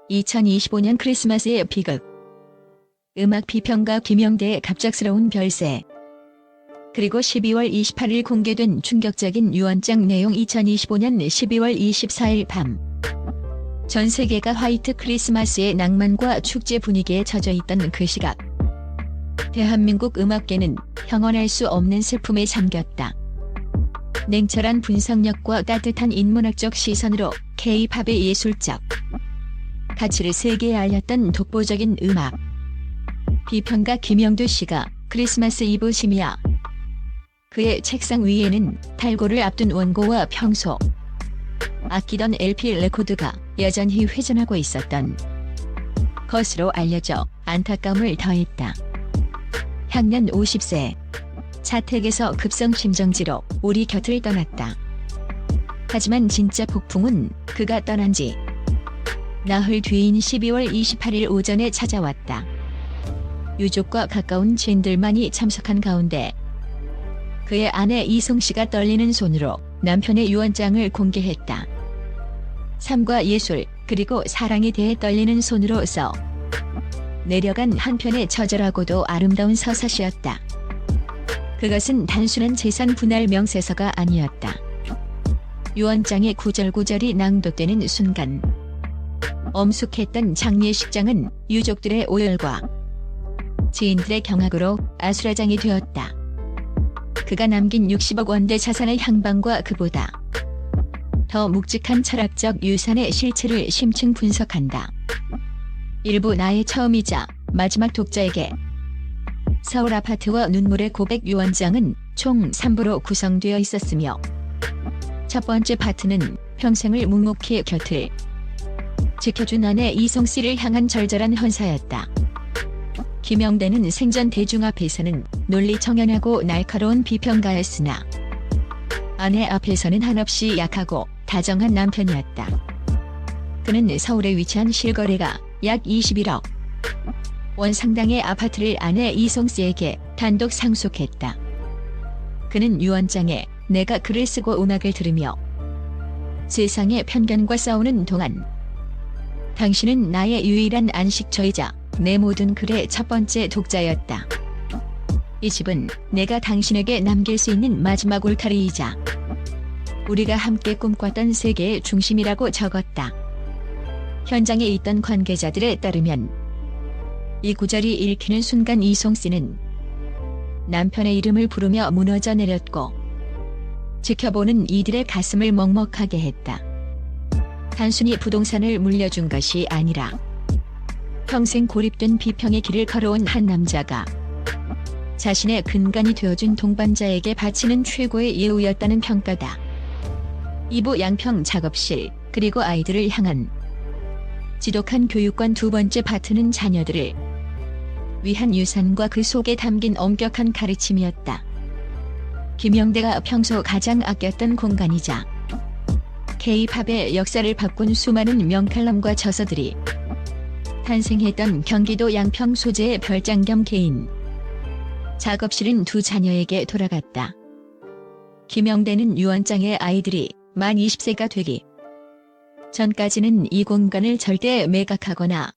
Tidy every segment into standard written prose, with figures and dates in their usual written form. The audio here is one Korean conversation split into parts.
2025년 크리스마스의 비극. 음악 비평가 김영대의 갑작스러운 별세. 그리고 12월 28일 공개된 충격적인 유언장 내용. 2025년 12월 24일 밤. 전 세계가 화이트 크리스마스의 낭만과 축제 분위기에 젖어있던 그 시각. 대한민국 음악계는 형언할 수 없는 슬픔에 잠겼다. 냉철한 분석력과 따뜻한 인문학적 시선으로 K-팝의 예술적 가치를 세계에 알렸던 독보적인 음악 비평가 김영도 씨가 크리스마스 이브 심야 그의 책상 위에는 탈고를 앞둔 원고와 평소 아끼던 LP 레코드가 여전히 회전하고 있었던 것으로 알려져 안타까움을 더했다. 향년 50세 자택에서 급성심정지로 우리 곁을 떠났다. 하지만 진짜 폭풍은 그가 떠난 지 나흘 뒤인 12월 28일 오전에 찾아왔다. 유족과 가까운 지인들만이 참석한 가운데 그의 아내 이송 씨가 떨리는 손으로 남편의 유언장을 공개했다. 삶과 예술 그리고 사랑에 대해 떨리는 손으로 써 내려간 한편의 처절하고도 아름다운 서사시였다. 그것은 단순한 재산 분할 명세서가 아니었다. 유언장의 구절구절이 낭독되는 순간 엄숙했던 장례식장은 유족들의 오열과 지인들의 경악으로 아수라장이 되었다. 그가 남긴 60억 원대 자산의 향방과 그보다 더 묵직한 철학적 유산의 실체를 심층 분석한다. 일부 나의 처음이자 마지막 독자에게 서울 아파트와 눈물의 고백 유언장은 총 3부로 구성되어 있었으며 첫 번째 파트는 평생을 묵묵히 곁을 지켜준 아내 이송 씨를 향한 절절한 헌사였다. 김영대는 생전 대중 앞에서는 논리정연하고 날카로운 비평가였으나 아내 앞에서는 한없이 약하고 다정한 남편이었다. 그는 서울에 위치한 실거래가 약 21억 원 상당의 아파트를 아내 이송 씨에게 단독 상속했다. 그는 유언장에 내가 글을 쓰고 음악을 들으며 세상의 편견과 싸우는 동안 당신은 나의 유일한 안식처이자 내 모든 글의 첫 번째 독자였다. 이 집은 내가 당신에게 남길 수 있는 마지막 울타리이자 우리가 함께 꿈꿨던 세계의 중심이라고 적었다. 현장에 있던 관계자들에 따르면 이 구절이 읽히는 순간 이송 씨는 남편의 이름을 부르며 무너져 내렸고 지켜보는 이들의 가슴을 먹먹하게 했다. 단순히 부동산을 물려준 것이 아니라 평생 고립된 비평의 길을 걸어온 한 남자가 자신의 근간이 되어준 동반자에게 바치는 최고의 예우였다는 평가다. 2부 양평 작업실 그리고 아이들을 향한 지독한 교육관 두 번째 파트는 자녀들을 위한 유산과 그 속에 담긴 엄격한 가르침이었다. 김영대가 평소 가장 아꼈던 공간이자 K-팝의 역사를 바꾼 수많은 명칼럼과 저서들이 탄생했던 경기도 양평 소재의 별장 겸 개인 작업실은 두 자녀에게 돌아갔다. 김영대는 유언장의 아이들이 만 20세가 되기 전까지는 이 공간을 절대 매각하거나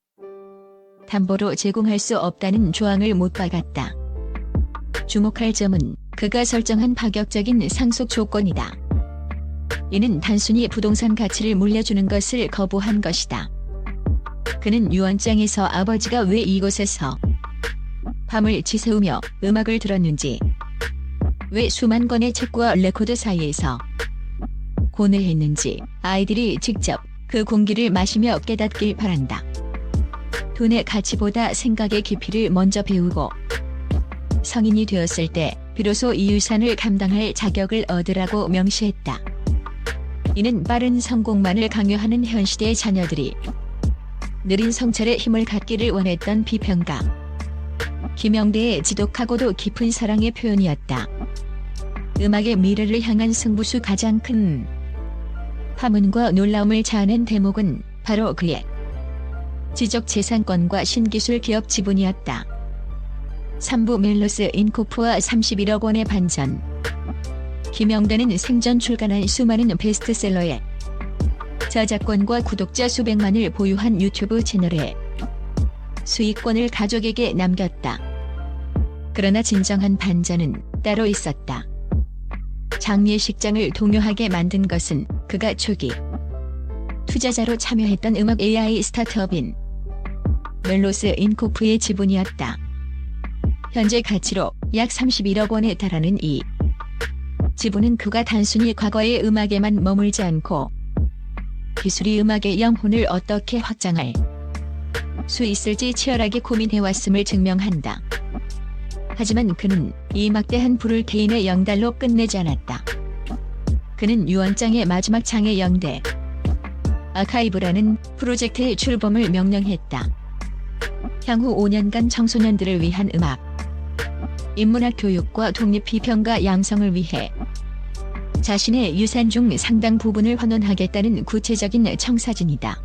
담보로 제공할 수 없다는 조항을 못 박았다. 주목할 점은 그가 설정한 파격적인 상속 조건이다. 이는 단순히 부동산 가치를 물려주는 것을 거부한 것이다. 그는 유언장에서 아버지가 왜 이곳에서 밤을 지새우며 음악을 들었는지, 왜 수만 권의 책과 레코드 사이에서 고뇌했는지 아이들이 직접 그 공기를 마시며 깨닫길 바란다. 돈의 가치보다 생각의 깊이를 먼저 배우고 성인이 되었을 때 비로소 이 유산을 감당할 자격을 얻으라고 명시했다. 이는 빠른 성공만을 강요하는 현 시대의 자녀들이 느린 성찰의 힘을 갖기를 원했던 비평가 김영대의 지독하고도 깊은 사랑의 표현이었다. 음악의 미래를 향한 승부수 가장 큰 파문과 놀라움을 자아낸 대목은 바로 그의 지적재산권과 신기술 기업 지분이었다. 3부 멜로스 인코프와 31억 원의 반전. 김영대는 생전 출간한 수많은 베스트셀러에 저작권과 구독자 수백만을 보유한 유튜브 채널에 수익권을 가족에게 남겼다. 그러나 진정한 반전은 따로 있었다. 장례식장을 동요하게 만든 것은 그가 초기 투자자로 참여했던 음악 AI 스타트업인 멜로스 인코프의 지분이었다. 현재 가치로 약 31억 원에 달하는 이 지분은 그가 단순히 과거의 음악에만 머물지 않고 기술이 음악의 영혼을 어떻게 확장할 수 있을지 치열하게 고민해왔음을 증명한다. 하지만 그는 이 막대한 부를 개인의 영달로 끝내지 않았다. 그는 유언장의 마지막 장의 영대 아카이브라는 프로젝트의 출범을 명령했다. 향후 5년간 청소년들을 위한 음악, 인문학 교육과 독립 비평가 양성을 위해 자신의 유산 중 상당 부분을 환원하겠다는 구체적인 청사진이다.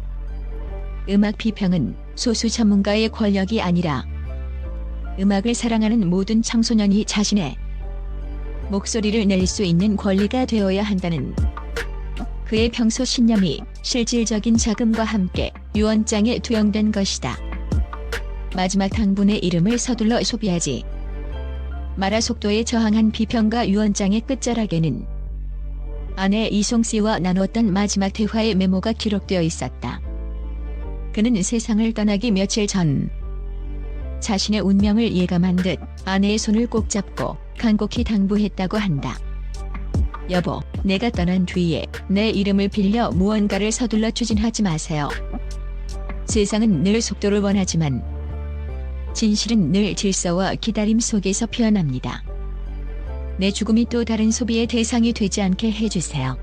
음악 비평은 소수 전문가의 권력이 아니라 음악을 사랑하는 모든 청소년이 자신의 목소리를 낼 수 있는 권리가 되어야 한다는 그의 평소 신념이 실질적인 자금과 함께 유언장에 투영된 것이다. 마지막 당분의 이름을 서둘러 소비하지 마라. 속도에 저항한 비평가 유언장의 끝자락에는 아내 이송씨와 나눴던 마지막 대화의 메모가 기록되어 있었다. 그는 세상을 떠나기 며칠 전 자신의 운명을 예감한 듯 아내의 손을 꼭 잡고 간곡히 당부했다고 한다. 여보, 내가 떠난 뒤에 내 이름을 빌려 무언가를 서둘러 추진하지 마세요. 세상은 늘 속도를 원하지만 진실은 늘 질서와 기다림 속에서 피어납니다. 내 죽음이 또 다른 소비의 대상이 되지 않게 해주세요.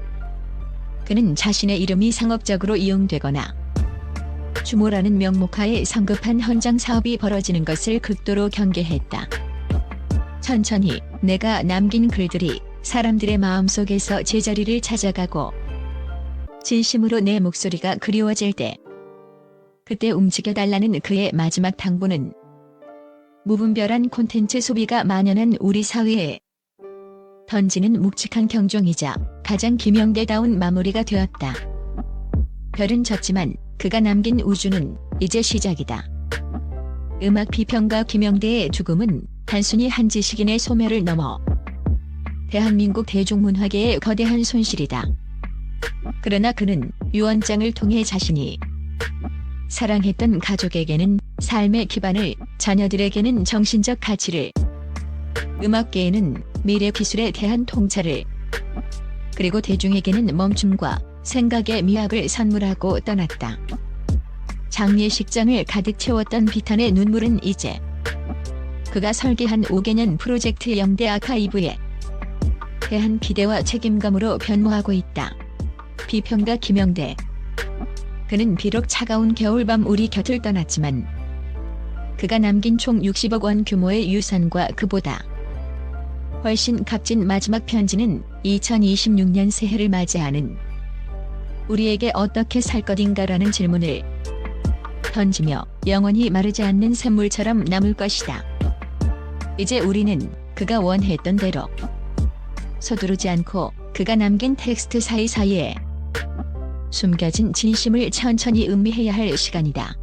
그는 자신의 이름이 상업적으로 이용되거나 추모라는 명목하에 성급한 헌장 사업이 벌어지는 것을 극도로 경계했다. 천천히 내가 남긴 글들이 사람들의 마음속에서 제자리를 찾아가고 진심으로 내 목소리가 그리워질 때 그때 움직여달라는 그의 마지막 당부는 무분별한 콘텐츠 소비가 만연한 우리 사회에 던지는 묵직한 경종이자 가장 김영대다운 마무리가 되었다. 별은 졌지만 그가 남긴 우주는 이제 시작이다. 음악 비평가 김영대의 죽음은 단순히 한 지식인의 소멸을 넘어 대한민국 대중문화계의 거대한 손실이다. 그러나 그는 유언장을 통해 자신이 사랑했던 가족에게는 삶의 기반을, 자녀들에게는 정신적 가치를, 음악계에는 미래 기술에 대한 통찰을, 그리고 대중에게는 멈춤과 생각의 미학을 선물하고 떠났다. 장례식장을 가득 채웠던 비탄의 눈물은 이제 그가 설계한 5개년 프로젝트 영대 아카이브에 대한 기대와 책임감으로 변모하고 있다. 비평가 김영대. 그는 비록 차가운 겨울밤 우리 곁을 떠났지만 그가 남긴 총 60억 원 규모의 유산과 그보다 훨씬 값진 마지막 편지는 2026년 새해를 맞이하는 우리에게 어떻게 살 것인가라는 질문을 던지며 영원히 마르지 않는 샘물처럼 남을 것이다. 이제 우리는 그가 원했던 대로 서두르지 않고 그가 남긴 텍스트 사이사이에 숨겨진 진심을 천천히 음미해야 할 시간이다.